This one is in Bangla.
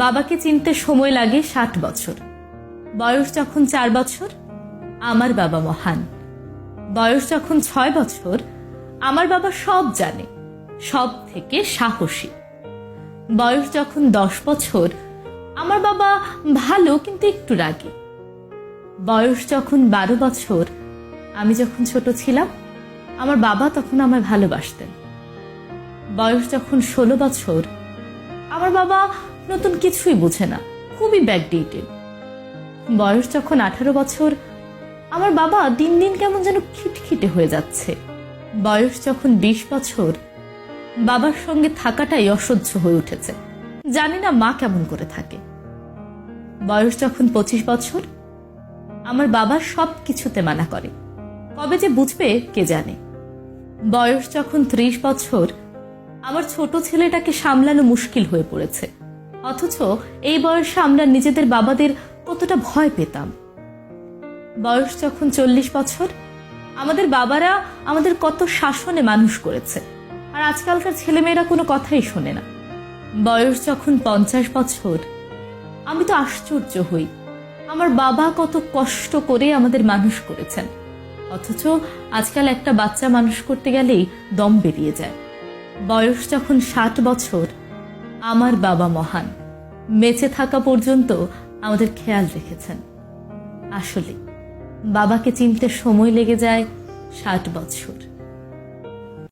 বাবাকে চিনতে সময় লাগে 60 বছর। বয়স যখন 4 বছর, আমার বাবা মহান। বয়স যখন 6 বছর, আমার বাবা সব জানে, সব থেকে সাহসী। বয়স যখন 10 বছর, আমার বাবা ভালো কিন্তু একটু রাগী। বয়স যখন 12 বছর, আমি যখন ছোট ছিলাম, আমার বাবা তখন আমায় ভালোবাসতেন। বয়স যখন 16 বছর, আমার বাবা নতুন কিছুই বোঝে না, খুবই ব্যাকডেটেড। বয়স যখন 18 বছর, আমার বাবা দিন দিন কেমন যেন খিটখিটে হয়ে যাচ্ছে। বয়স যখন 20 বছর, বাবার সঙ্গে থাকাটাই অসহ্য হয়ে উঠেছে, জানি না মা কেমন করে থাকে। বয়স যখন 25 বছর, আমার বাবা সব কিছুতে মানা করে, কবে যে বুঝবে কে জানে। বয়স যখন 30 বছর, আমার ছোট ছেলেটাকে সামলানো মুশকিল হয়ে পড়েছে, অথচ এই বয়সে আমরা নিজেদের বাবাদের কতটা ভয় পেতাম। বয়স যখন 40 বছর, আমাদের বাবারা আমাদের কত শাসনে মানুষ করেছে, আর আজকালকার ছেলেমেয়েরা কোনো কথাই শোনে না। বয়স যখন 50 বছর, আমি তো আশ্চর্য হই, আমার বাবা কত কষ্ট করে আমাদের মানুষ করেছেন, অথচ আজকাল একটা বাচ্চা মানুষ করতে গেলেই দম বেরিয়ে যায়। বয়স যখন 60 বছর, আমার বাবা মহান, বেঁচে থাকা পর্যন্ত আমাদের খেয়াল রেখেছেন। আসলে বাবাকে চিনতে সময় লেগে যায় 60 বছর।